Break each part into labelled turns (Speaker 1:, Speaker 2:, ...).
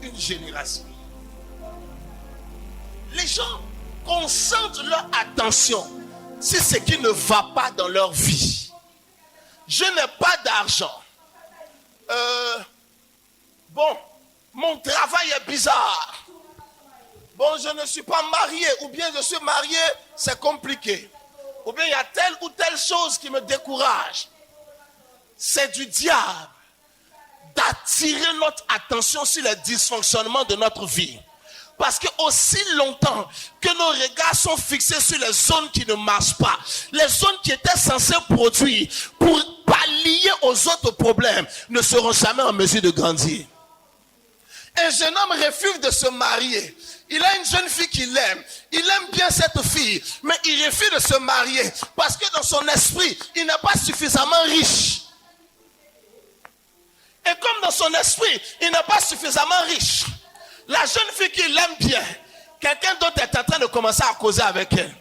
Speaker 1: une génération. Les gens concentrent leur attention sur ce qui ne va pas dans leur vie. Je n'ai pas d'argent. Bon, mon travail est bizarre. Bon, je ne suis pas marié, ou bien je suis marié, c'est compliqué. Ou bien il y a telle ou telle chose qui me décourage. C'est du diable d'attirer notre attention sur les dysfonctionnements de notre vie. Parce que aussi longtemps que nos regards sont fixés sur les zones qui ne marchent pas, les zones qui étaient censées produire pour pallier aux autres problèmes, ne seront jamais en mesure de grandir. Un jeune homme refuse de se marier. Il a une jeune fille qu'il aime. Il aime bien cette fille, mais il refuse de se marier parce que dans son esprit, il n'est pas suffisamment riche. Et comme dans son esprit, il n'est pas suffisamment riche, la jeune fille qu'il aime bien, quelqu'un d'autre est en train de commencer à causer avec elle.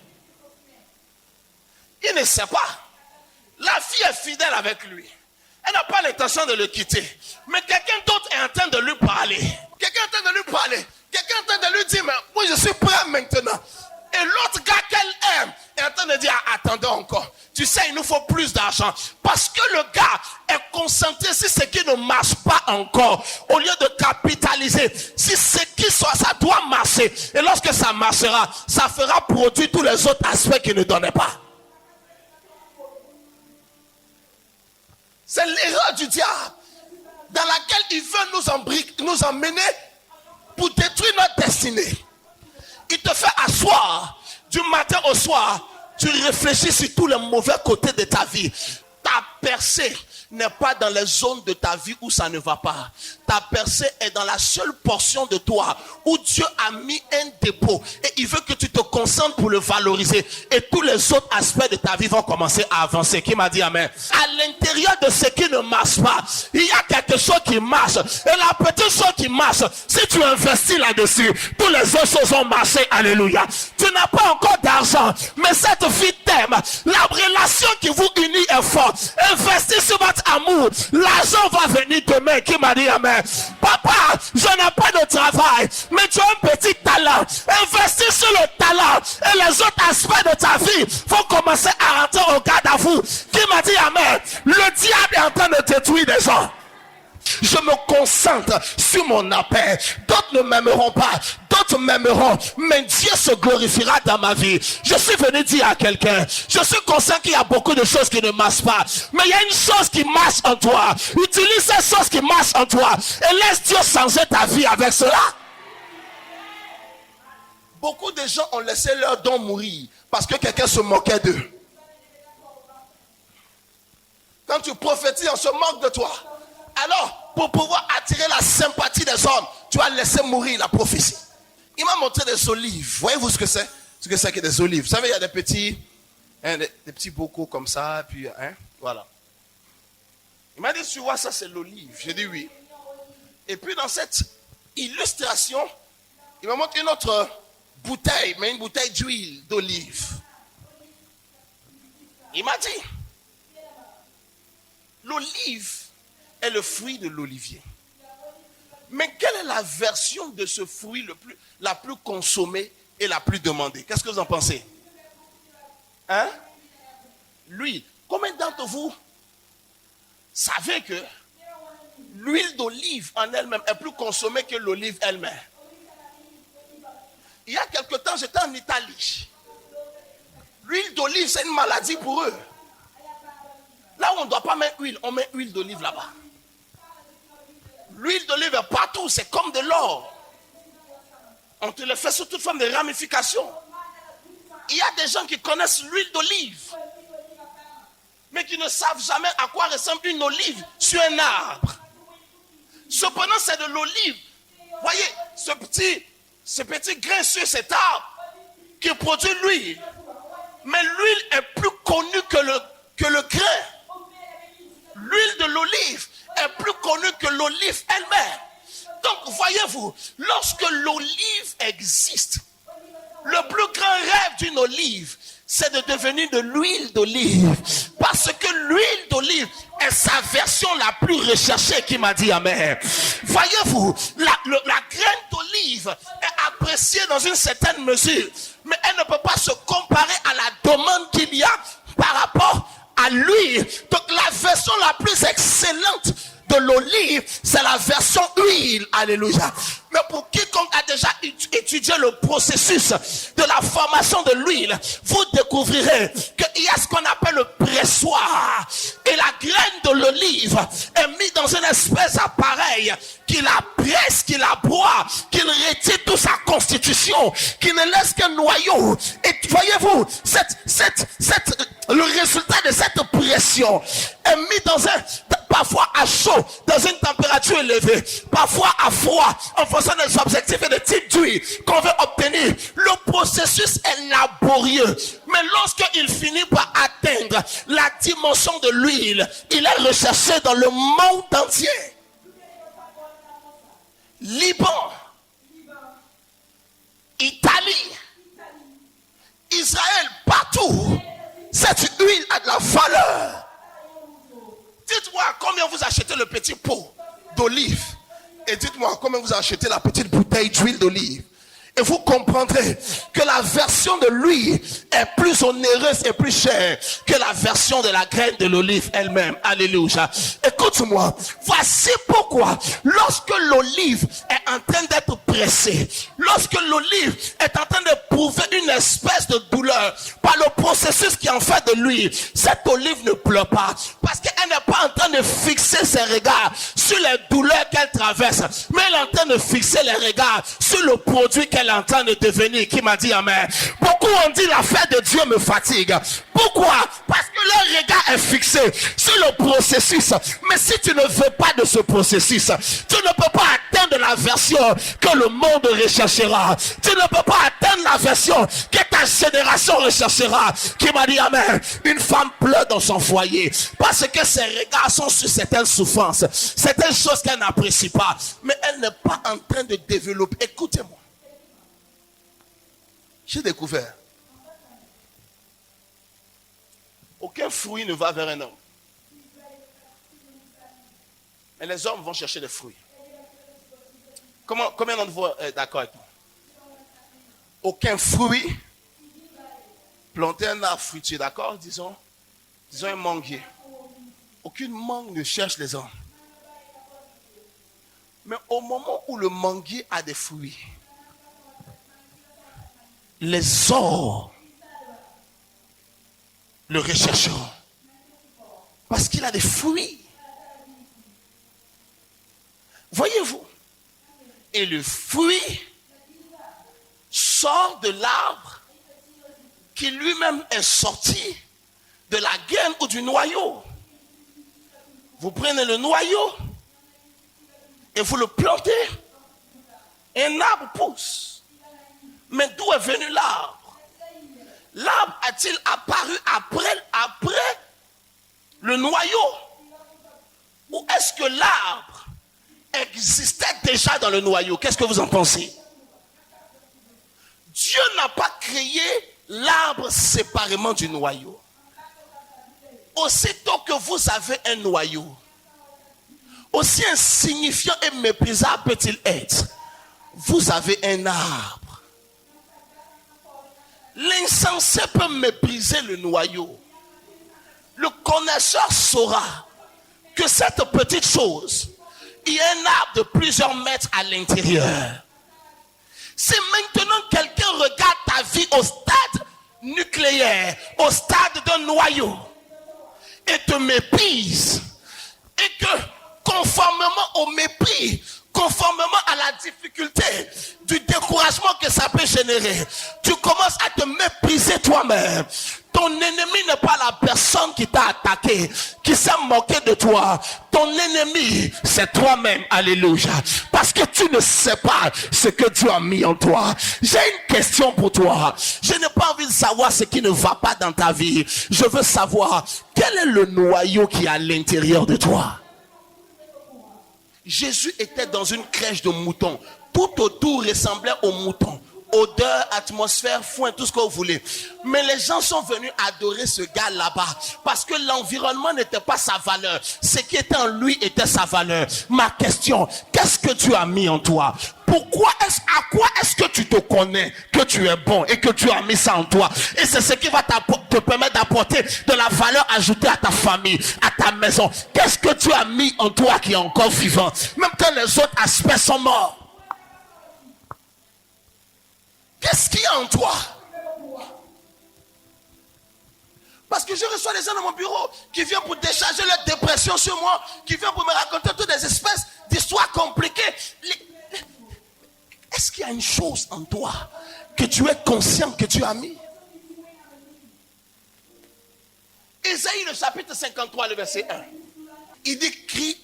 Speaker 1: Il ne sait pas. La fille est fidèle avec lui. Elle n'a pas l'intention de le quitter. Mais quelqu'un d'autre est en train de lui parler. Quelqu'un est en train de lui parler. Quelqu'un est en train de lui dire, mais moi je suis prêt maintenant. Et l'autre gars qu'elle aime est en train de dire, attendons encore. Tu sais, il nous faut plus d'argent. Parce que le gars est concentré sur ce qui ne marche pas encore. Au lieu de capitaliser si ce qui soit, ça doit marcher. Et lorsque ça marchera, ça fera produire tous les autres aspects qu'il ne donnait pas. C'est l'erreur du diable dans laquelle il veut nous emmener pour détruire notre destinée. Il te fait asseoir du matin au soir. Tu réfléchis sur tous les mauvais côtés de ta vie. Ta percée n'est pas dans les zones de ta vie où ça ne va pas. Ta percée est dans la seule portion de toi où Dieu a mis un dépôt. Et il veut que tu te concentres pour le valoriser. Et tous les autres aspects de ta vie vont commencer à avancer. Qui m'a dit amen? À l'intérieur de ce qui ne marche pas, il y a quelque chose qui marche. Et la petite chose qui marche, si tu investis là-dessus, toutes les autres choses vont marcher. Alléluia. Tu n'as pas encore d'argent, mais cette fille t'aime. La relation qui vous unit est forte. Investis sur votre amour. L'argent va venir demain. Qui m'a dit amen? Papa, je n'ai pas de travail, mais tu as un petit talent. Investis sur le talent et les autres aspects de ta vie vont commencer à rentrer au garde à vous. Qui m'a dit amen? Le diable est en train de détruire des gens. Je me concentre sur mon appel. D'autres ne m'aimeront pas, d'autres m'aimeront, mais Dieu se glorifiera dans ma vie. Je suis venu dire à quelqu'un, je suis conscient qu'il y a beaucoup de choses qui ne marchent pas, mais il y a une chose qui marche en toi. Utilise cette chose qui marche en toi et laisse Dieu changer ta vie avec cela. Beaucoup de gens ont laissé leur don mourir parce que quelqu'un se moquait d'eux. Quand tu prophétises, on se moque de toi. Alors, pour pouvoir attirer la sympathie des hommes, tu as laissé mourir la prophétie. Il m'a montré des olives. Voyez-vous ce que c'est? Ce que c'est que des olives. Vous savez, il y a des petits bocaux comme ça, puis, voilà. Il m'a dit, tu vois, ça c'est l'olive. J'ai dit oui. Et puis dans cette illustration, il m'a montré une autre bouteille, mais une bouteille d'huile d'olive. Il m'a dit, l'olive est le fruit de l'olivier. Mais quelle est la version de ce fruit la plus consommée et la plus demandée? Qu'est-ce que vous en pensez? L'huile. Combien d'entre vous savez que l'huile d'olive en elle-même est plus consommée que l'olive elle-même? Il y a quelque temps, j'étais en Italie. L'huile d'olive, c'est une maladie pour eux. Là où on ne doit pas mettre huile, on met huile d'olive là-bas. L'huile d'olive est partout, c'est comme de l'or. On te le fait sous toute forme de ramification. Il y a des gens qui connaissent l'huile d'olive, mais qui ne savent jamais à quoi ressemble une olive sur un arbre. Cependant, c'est de l'olive. Voyez, ce petit grain sur cet arbre qui produit l'huile. Mais l'huile est plus connue que le grain. L'huile de l'olive est plus connue que l'olive elle-même. Donc, voyez-vous, lorsque l'olive existe, le plus grand rêve d'une olive, c'est de devenir de l'huile d'olive. Parce Parce que l'huile d'olive est sa version la plus recherchée, qui m'a dit amen. Voyez-vous, la graine d'olive est appréciée dans une certaine mesure, mais elle ne peut pas se comparer à la demande qu'il y a par rapport à l'huile. Donc la version la plus excellente de l'olive, c'est la version huile. Alléluia. Mais pour quiconque a déjà étudié le processus de la formation de l'huile, vous découvrirez qu'il y a ce qu'on appelle le pressoir. Et la graine de l'olive est mise dans une espèce d'appareil qui la presse, qui la broie, qui retire toute sa constitution, qui ne laisse qu'un noyau. Et voyez-vous, le résultat de cette pression est mis dans parfois à chaud, dans une température élevée, parfois à froid, en fonction des objectifs et des types d'huile qu'on veut obtenir. Le processus est laborieux, mais lorsqu'il finit par atteindre la dimension de l'huile, il est recherché dans le monde entier. Liban, Italie, Israël, partout, cette huile a de la valeur. Dites-moi combien vous achetez le petit pot d'olive. Et dites-moi combien vous achetez la petite bouteille d'huile d'olive. Et vous comprendrez que la version de l'huile est plus onéreuse et plus chère que la version de la graine de l'olive elle-même. Alléluia. Écoute-moi. Voici pourquoi, lorsque l'olive est en train d'être pressée, lorsque l'olive est en train d'éprouver une espèce de douleur par le processus qui en fait de l'huile, cette olive ne pleure pas. Parce qu'elle n'est pas en train de fixer ses regards sur les douleurs qu'elle traverse, mais elle est en train de fixer les regards sur le produit qu'elle est en train de devenir. Qui m'a dit amen? Beaucoup ont dit l'affaire de Dieu me fatigue. Pourquoi? Parce que leur regard est fixé sur le processus. Mais si tu ne veux pas de ce processus, tu ne peux pas atteindre la version que le monde recherchera. Tu ne peux pas atteindre la version que ta génération recherchera. Qui m'a dit amen? Une femme pleure dans son foyer parce que ses regards sont sur certaines souffrances, certaines choses qu'elle n'apprécie pas, mais elle n'est pas en train de développer. Écoutez-moi. J'ai découvert. Aucun fruit ne va vers un homme. Mais les hommes vont chercher des fruits. Combien d'entre vous êtes d'accord avec moi? Aucun fruit. Planter un arbre fruitier, d'accord? Disons un manguier. Aucune mangue ne cherche les hommes. Mais au moment où le manguier a des fruits, les hommes le rechercheront. Parce qu'il a des fruits. Voyez-vous? Et le fruit sort de l'arbre qui lui-même est sorti de la graine ou du noyau. Vous prenez le noyau et vous le plantez. Un arbre pousse. Mais d'où est venu l'arbre? L'arbre a-t-il apparu après le noyau? Ou est-ce que l'arbre existait déjà dans le noyau? Qu'est-ce que vous en pensez? Dieu n'a pas créé l'arbre séparément du noyau. Aussitôt que vous avez un noyau, aussi insignifiant et méprisable peut-il être, vous avez un arbre. L'insensé peut mépriser le noyau. Le connaisseur saura que cette petite chose, il y a un arbre de plusieurs mètres à l'intérieur. Si maintenant quelqu'un regarde ta vie au stade nucléaire, au stade d'un noyau, et te méprise, et que conformément au mépris, conformément à la difficulté du découragement que ça peut générer, tu commences à te mépriser toi-même. Ton ennemi n'est pas la personne qui t'a attaqué, qui s'est moqué de toi. Ton ennemi, c'est toi-même. Alléluia. Parce que tu ne sais pas ce que Dieu a mis en toi. J'ai une question pour toi. Je n'ai pas envie de savoir ce qui ne va pas dans ta vie. Je veux savoir quel est le noyau qui est à l'intérieur de toi. Jésus était dans une crèche de moutons. Tout autour ressemblait aux moutons. odeur, atmosphère, foin, tout ce que vous voulez. Mais les gens sont venus adorer ce gars là-bas parce que l'environnement n'était pas sa valeur. Ce qui était en lui était sa valeur. Ma question, qu'est-ce que tu as mis en toi? À quoi est-ce que tu te connais que tu es bon et que tu as mis ça en toi? Et c'est ce qui va te permettre d'apporter de la valeur ajoutée à ta famille, à ta maison. Qu'est-ce que tu as mis en toi qui est encore vivant? Même quand les autres aspects sont morts. Qu'est-ce qu'il y a en toi? Parce que je reçois des gens dans mon bureau qui viennent pour décharger leur dépression sur moi, qui viennent pour me raconter toutes des espèces d'histoires compliquées. Est-ce qu'il y a une chose en toi que tu es conscient que tu as mis? Ésaïe, le chapitre 53, le verset 1. Il dit, qui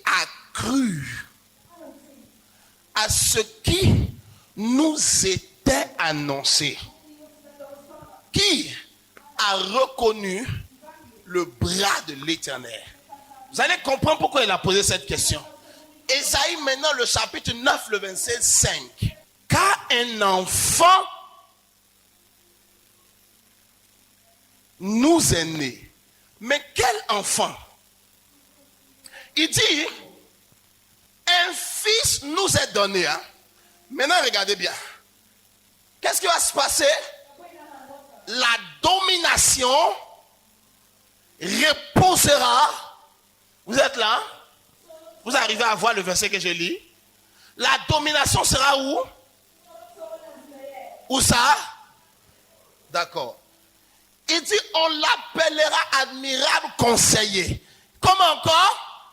Speaker 1: a cru à ce qui nous était annoncé? Qui a reconnu le bras de l'Éternel? Vous allez comprendre pourquoi il a posé cette question. Ésaïe maintenant le chapitre 9, le verset 5. Car un enfant nous est né. Mais quel enfant? Il dit, un fils nous est donné. Hein? Maintenant, regardez bien. Qu'est-ce qui va se passer? La domination reposera. Vous êtes là? Vous arrivez à voir le verset que je lis? La domination sera où? Où ça? D'accord. Il dit, on l'appellera admirable conseiller. Comment encore?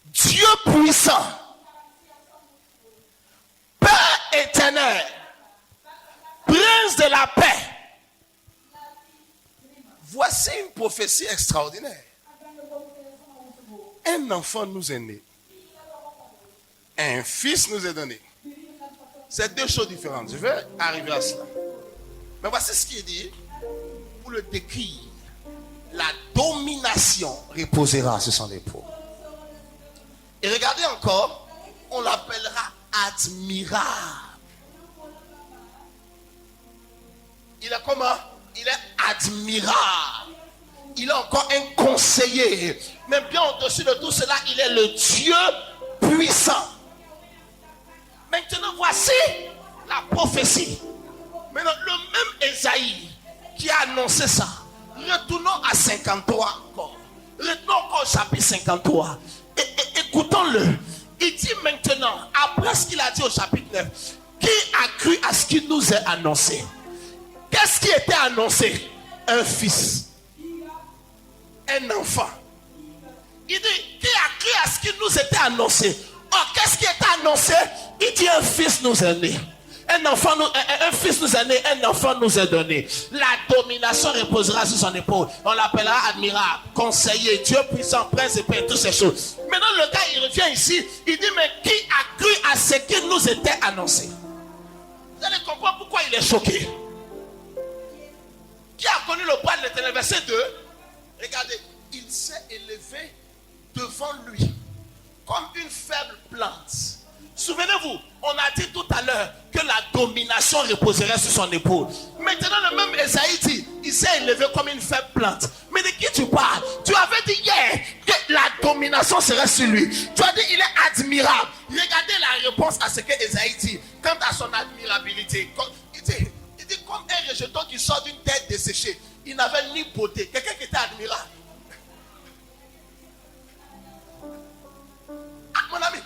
Speaker 1: Dieu puissant. Père éternel. Prince de la paix. Voici une prophétie extraordinaire. Un enfant nous est né. Un fils nous est donné. C'est deux choses différentes. Je vais arriver à cela. Mais voici ce qui est dit. Pour le décrire, la domination reposera sur son épaule. Et regardez encore, on l'appellera admirable. Il est comment? Il est admirable. Il est encore un conseiller. Mais bien au-dessus de tout cela, il est le Dieu puissant. Maintenant, voici la prophétie. Maintenant, le même Ésaïe qui a annoncé ça. Retournons à 53 encore. Retournons encore au chapitre 53. Et écoutons-le. Il dit maintenant, après ce qu'il a dit au chapitre 9, qui a cru à ce qui nous est annoncé? Qu'est-ce qui était annoncé? Un fils. Un enfant. Il dit, qui a cru à ce qui nous était annoncé? Oh, qu'est-ce qui était annoncé? Il dit, un fils nous est né. Un fils nous est né, un enfant nous est donné. La domination reposera sur son épaule. On l'appellera admirable, conseiller, Dieu puissant, prince et paix, toutes ces choses. Maintenant, le gars, il revient ici. Il dit, mais qui a cru à ce qui nous était annoncé? Vous allez comprendre pourquoi il est choqué. Qui a connu le bras de l'Éternel? Verset 2. Regardez, il s'est élevé devant lui comme une faible plante. Souvenez-vous, on a dit tout à l'heure que la domination reposerait sur son épaule. Maintenant, le même Ésaïe dit, il s'est élevé comme une faible plante. Mais de qui tu parles? Tu avais dit hier que la domination serait sur lui. Tu as dit, il est admirable. Regardez la réponse à ce que Ésaïe dit quant à son admirabilité. Il dit comme un rejeton qui sort d'une terre desséchée. Il n'avait ni beauté. Quelqu'un qui était admirable. Ah, mon ami,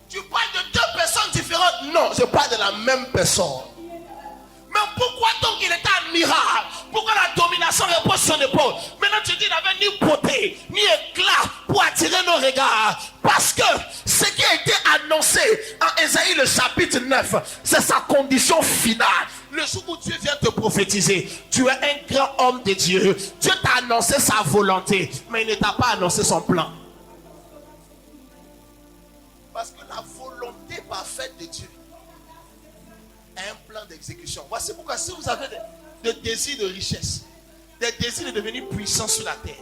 Speaker 1: tu parles de deux personnes différentes. Non, je parle de la même personne. Mais pourquoi donc il était admirable? Pourquoi la domination repose sur son épaule? Maintenant tu dis qu'il n'avait ni beauté, ni éclat pour attirer nos regards. Parce que ce qui a été annoncé en Ésaïe le chapitre 9, c'est sa condition finale. Le jour où Dieu vient te prophétiser, tu es un grand homme de Dieu. Dieu t'a annoncé sa volonté, mais il ne t'a pas annoncé son plan. Parce que la volonté parfaite de Dieu a un plan d'exécution. Voici pourquoi si vous avez des désirs de richesse, des désirs de devenir puissant sur la terre,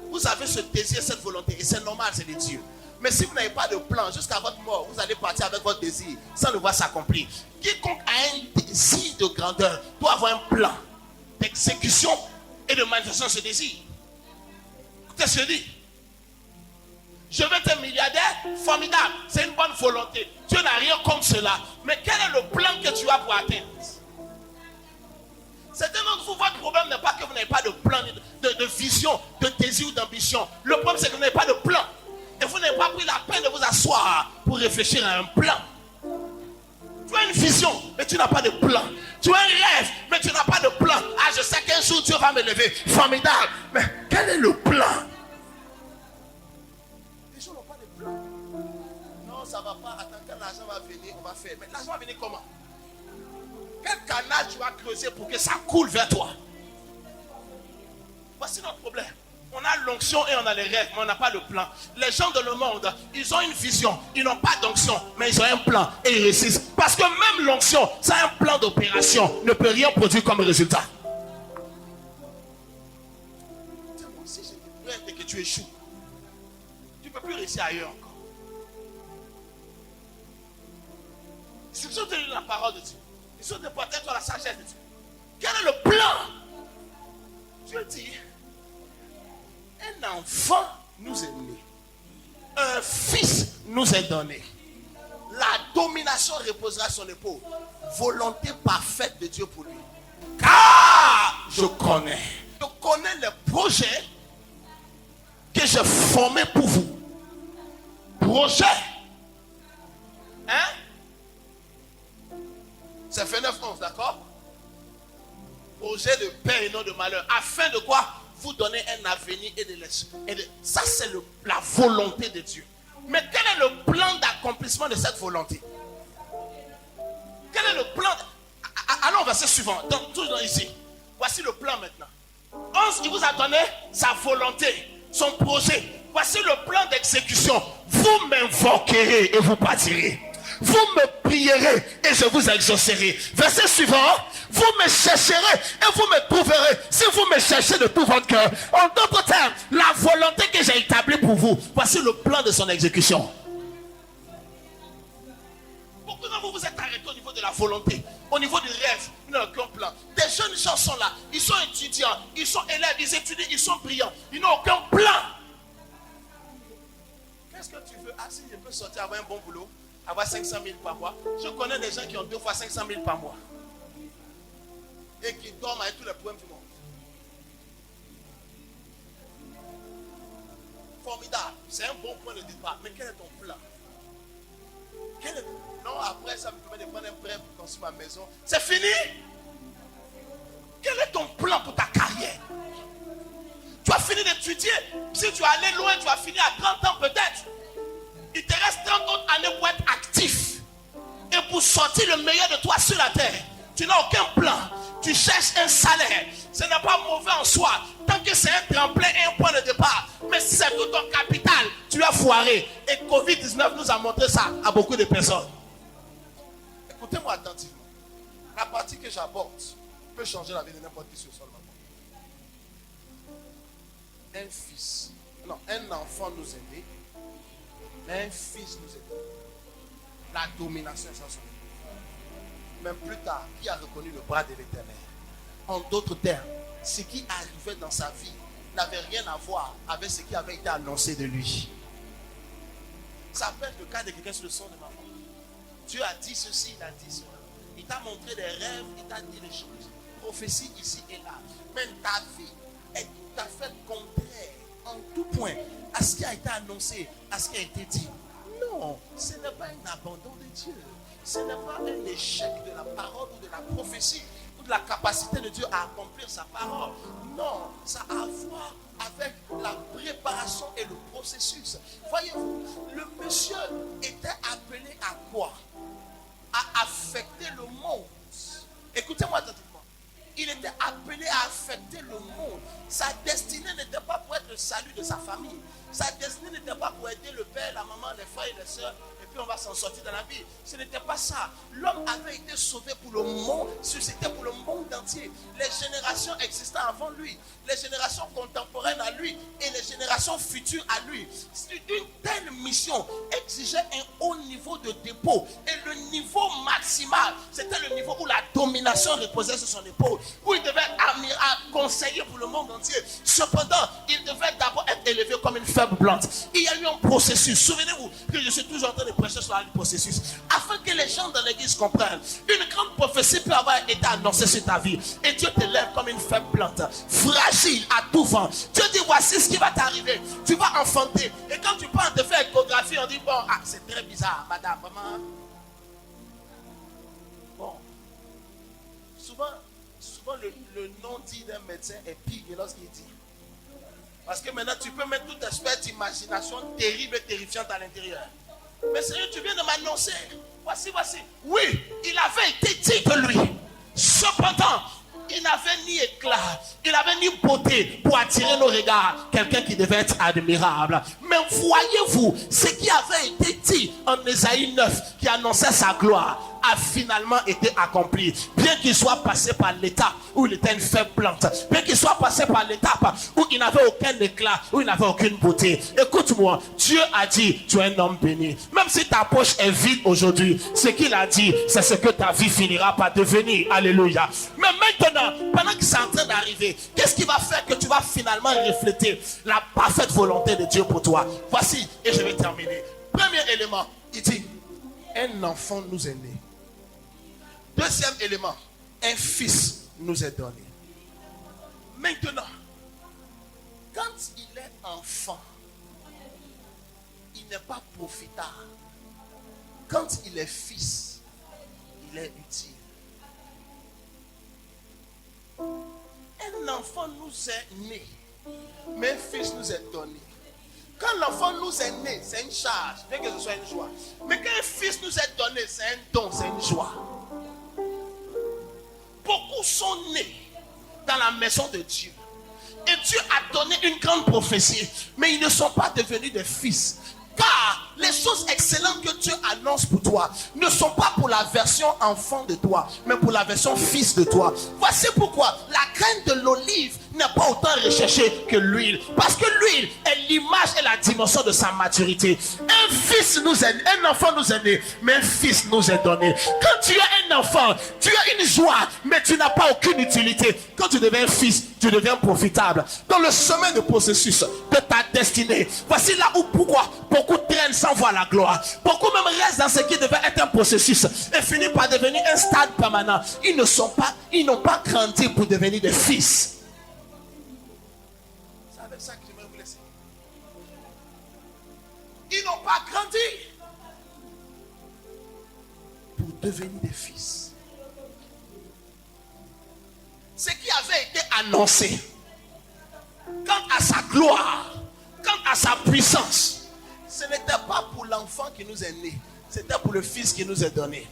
Speaker 1: vous avez ce désir, cette volonté, et c'est normal, c'est de Dieu. Mais si vous n'avez pas de plan, jusqu'à votre mort, vous allez partir avec votre désir sans le voir s'accomplir. Quiconque a un désir de grandeur doit avoir un plan d'exécution et de manifestation de ce désir. Écoutez ce que je dis. Je veux être milliardaire, formidable. C'est une bonne volonté. Dieu n'a rien contre cela. Mais quel est le plan que tu as pour atteindre? Certains d'entre vous, votre problème n'est pas que vous n'avez pas de plan, de vision, de désir ou d'ambition. Le problème, c'est que vous n'avez pas de plan. Et vous n'avez pas pris la peine de vous asseoir pour réfléchir à un plan. Tu as une vision, mais tu n'as pas de plan. Tu as un rêve, mais tu n'as pas de plan. Ah, je sais qu'un jour Dieu va me lever. Formidable. Mais quel est le plan? Les gens n'ont pas de plan. Non, ça ne va pas. Attends, quand l'argent va venir, on va faire. Mais l'argent va venir comment? Quel canal tu vas creuser pour que ça coule vers toi? Voici notre problème. On a l'onction et on a les rêves, mais on n'a pas de plan. Les gens de le monde, ils ont une vision, ils n'ont pas d'onction, mais ils ont un plan et ils réussissent. Parce que même l'onction, ça a un plan d'opération, ne peut rien produire comme résultat. Si je te prête et que tu échoues, tu ne peux plus réussir ailleurs encore. C'est besoin de la parole de Dieu. Il faut te porter sur la sagesse de Dieu. Quel est le plan? Dieu dit, un enfant nous est né, un fils nous est donné. La domination reposera sur l'épaule. Volonté parfaite de Dieu pour lui. Car je connais les projets que j'ai formés pour vous. Projet. Hein? C'est fait 9-11, d'accord? Projet de paix et non de malheur. Afin de quoi? Vous donner un avenir et de l'espoir. Ça, c'est la volonté de Dieu. Mais quel est le plan d'accomplissement de cette volonté? Quel est le plan? Allons au verset suivant. Toujours ici. Voici le plan maintenant. 11, il vous a donné sa volonté, son projet. Voici le plan d'exécution. Vous m'invoquerez et vous partirez. Vous me prierez et je vous exaucerai. Verset suivant. Vous me chercherez et vous me trouverez. Si vous me cherchez de tout votre cœur. En d'autres termes, la volonté que j'ai établie pour vous. Voici le plan de son exécution. Beaucoup d'entre vous, vous êtes arrêtés au niveau de la volonté. Au niveau du rêve, vous n'avez aucun plan. Des jeunes gens sont là. Ils sont étudiants. Ils sont élèves. Ils étudient. Ils sont brillants. Ils n'ont aucun plan. Qu'est-ce que tu veux? Ah, si je peux sortir avoir un bon boulot, avoir 500 000 par mois. Je connais des gens qui ont 2 fois 500 000 par mois. Et qui dorment avec tous les problèmes du monde. Formidable. C'est un bon point de départ. Mais quel est ton plan? Non, après ça me permet de prendre un prêt pour construire ma maison. C'est fini? Quel est ton plan pour ta carrière? Tu as fini d'étudier. Si tu es allé loin, tu as fini à 30 ans peut-être. Il te reste 30 autres années pour être actif. Et pour sortir le meilleur de toi sur la terre. Tu n'as aucun plan. Tu cherches un salaire. Ce n'est pas mauvais en soi. Tant que c'est un tremplin et un point de départ. Mais si c'est tout ton capital, tu as foiré. Et Covid-19 nous a montré ça à beaucoup de personnes. Écoutez-moi attentivement. La partie que j'aborde peut changer la vie de n'importe qui sur le sol. Un fils. Non, un enfant nous est né. Un fils nous est donné. La domination est sans son. Même plus tard, qui a reconnu le bras de l'Éternel? En d'autres termes, ce qui arrivait dans sa vie n'avait rien à voir avec ce qui avait été annoncé de lui. Ça peut être le cas de quelqu'un sur le son de ma voix. Dieu a dit ceci, il a dit cela. Il t'a montré des rêves, il t'a dit des choses. Prophétie ici et là. Mais ta vie est tout à fait contraire en tout point à ce qui a été annoncé, à ce qui a été dit. Non, ce n'est pas un abandon de Dieu. Ce n'est pas un échec de la parole ou de la prophétie ou de la capacité de Dieu à accomplir sa parole. Non, ça a à voir avec la préparation et le processus. Voyez-vous, le monsieur était appelé à quoi? À affecter le monde. Écoutez-moi attentivement. Il était appelé à affecter le monde. Sa destinée n'était pas pour être le salut de sa famille. Sa destinée n'était pas pour aider le père, la maman, les frères et les sœurs, et puis on va s'en sortir dans la vie. Ce n'était pas ça. L'homme avait été sauvé pour le monde, c'était pour le monde entier. Les générations existant avant lui, les générations contemporaines à lui et les générations futures à lui. Une telle mission exigeait un haut niveau de dépôt. Et le niveau maximal, c'était le niveau où la domination reposait sur son épaule, où il devait conseiller pour le monde entier. Cependant, il devait d'abord être élevé comme une faible plante. Il y a eu un processus. Souvenez-vous que je suis toujours en train de prêcher sur le processus, afin que les gens dans l'église comprennent. Une grande prophétie peut avoir été annoncée sur ta vie, et Dieu te lève comme une faible plante, fragile à tout vent. Dieu dit, voici ce qui va t'arriver. Tu vas enfanter. Et quand tu pars te faire échographie, on dit, bon, c'est très bizarre, madame, vraiment. Bon. Souvent le nom dit d'un médecin est pire que lorsqu'il dit. Parce que maintenant, tu peux mettre toute espèce d'imagination terrible et terrifiante à l'intérieur. Mais Seigneur, tu viens de m'annoncer. Voici. Oui, il avait été dit de lui. Cependant, il n'avait ni éclat, il n'avait ni beauté pour attirer nos regards. Quelqu'un qui devait être admirable. Mais voyez-vous, ce qui avait été dit en Ésaïe 9, qui annonçait sa gloire, a finalement été accompli. Bien qu'il soit passé par l'étape où il était une faible plante, bien qu'il soit passé par l'étape où il n'avait aucun éclat, où il n'avait aucune beauté. Écoute-moi, Dieu a dit, tu es un homme béni. Même si ta poche est vide aujourd'hui, ce qu'il a dit, c'est ce que ta vie finira par devenir. Alléluia. Mais maintenant, pendant que c'est en train d'arriver, qu'est-ce qui va faire que tu vas finalement refléter la parfaite volonté de Dieu pour toi? Voici, et je vais terminer. Premier élément, il dit, un enfant nous est né. Deuxième élément, un fils nous est donné. Maintenant, quand il est enfant, il n'est pas profitable. Quand il est fils, il est utile. Un enfant nous est né, mais un fils nous est donné. Quand l'enfant nous est né, c'est une charge, bien que ce soit une joie. Mais quand un fils nous est donné, c'est un don, c'est une joie. Beaucoup sont nés dans la maison de Dieu. Et Dieu a donné une grande prophétie. Mais ils ne sont pas devenus des fils. Car les choses excellentes que Dieu annonce pour toi ne sont pas pour la version enfant de toi, mais pour la version fils de toi. Voici pourquoi la graine de l'olive n'est pas autant recherchée que l'huile. Parce que l'huile est l'image et la dimension de sa maturité. Un enfant nous est né, mais un fils nous est donné. Quand tu es un enfant, tu as une joie, mais tu n'as pas aucune utilité. Quand tu deviens un fils, tu deviens profitable. Dans le chemin de processus de ta destinée, voici là où pourquoi beaucoup traînent sans voir la gloire. Beaucoup même restent dans ce qui devait être un processus et finissent par devenir un stade permanent. Ils n'ont pas grandi pour devenir des fils. C'est avec ça que je vais vous laisser. Ils n'ont pas grandi pour devenir des fils. Ce qui avait été annoncé quant à sa gloire, quant à sa puissance, ce n'était pas pour l'enfant qui nous est né, c'était pour le fils qui nous est donné.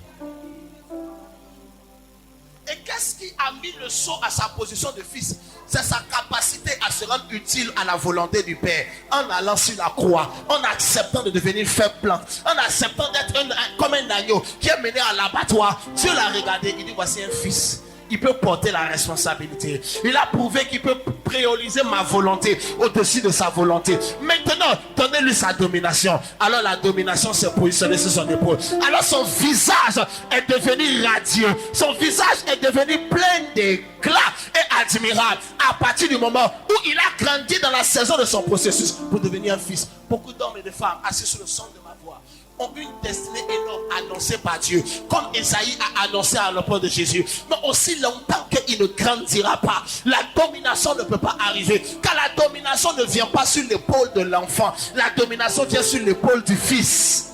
Speaker 1: Et qu'est-ce qui a mis le saut à sa position de fils? C'est sa capacité à se rendre utile à la volonté du Père, en allant sur la croix, en acceptant de devenir faible plante, en acceptant d'être comme un agneau qui est mené à l'abattoir. Dieu l'a regardé, il dit, voici un fils. Il peut porter la responsabilité. Il a prouvé qu'il peut prioriser ma volonté au-dessus de sa volonté. Maintenant, donnez-lui sa domination. Alors la domination s'est positionnée sur son épaule. Alors son visage est devenu radieux. Son visage est devenu plein d'éclat et admirable. À partir du moment où il a grandi dans la saison de son processus pour devenir un fils. Beaucoup d'hommes et de femmes assis sur le son de ma voix ont une destinée énorme annoncée par Dieu, comme Esaïe a annoncé à l'époque de Jésus. Mais aussi longtemps qu'il ne grandira pas, la domination ne peut pas arriver, car la domination ne vient pas sur l'épaule de l'enfant, la domination vient sur l'épaule du fils.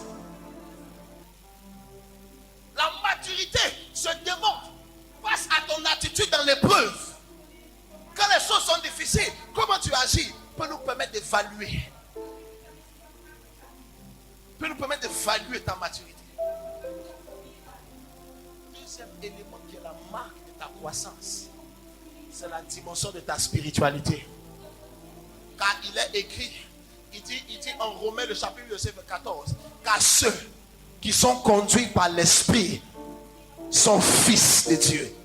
Speaker 1: La maturité se démontre face à ton attitude dans l'épreuve. Quand les choses sont difficiles, comment tu agis peut nous permettre d'évaluer. Peut nous permettre d'évaluer ta maturité. Deuxième élément qui est la marque de ta croissance, c'est la dimension de ta spiritualité. Car il est écrit il dit en Romains le chapitre 8, verset 14, car ceux qui sont conduits par l'Esprit sont fils de Dieu.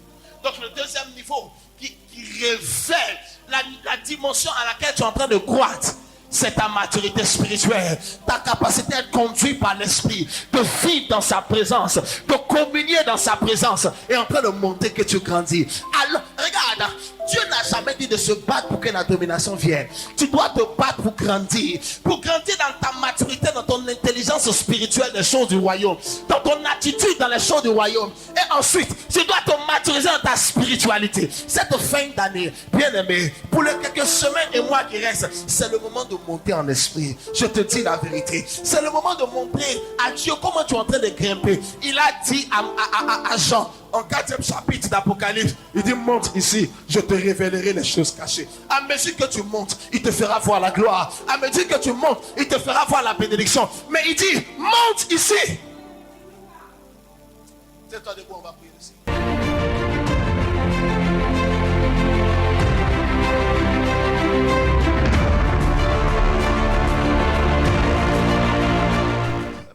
Speaker 1: Donc le deuxième niveau qui révèle la dimension à laquelle tu es en train de croître, c'est ta maturité spirituelle, ta capacité à être conduit par l'Esprit, de vivre dans sa présence, de communier dans sa présence, et en train de monter que tu grandis. Alors, regarde, Dieu n'a jamais dit de se battre pour que la domination vienne. Tu dois te battre pour grandir dans ta maturité, dans ton intelligence spirituelle des choses du royaume, dans ton attitude dans les choses du royaume. Et ensuite, tu dois te maturiser dans ta spiritualité. Cette fin d'année, bien aimé, pour les quelques semaines et mois qui restent, c'est le moment de monter en esprit. Je te dis la vérité. C'est le moment de montrer à Dieu comment tu es en train de grimper. Il a dit à Jean, en 4e chapitre d'Apocalypse, il dit monte ici, je te révélerai les choses cachées. À mesure que tu montes, il te fera voir la gloire. À mesure que tu montes, il te fera voir la bénédiction. Mais il dit monte ici. C'est toi debout, on va prier ici.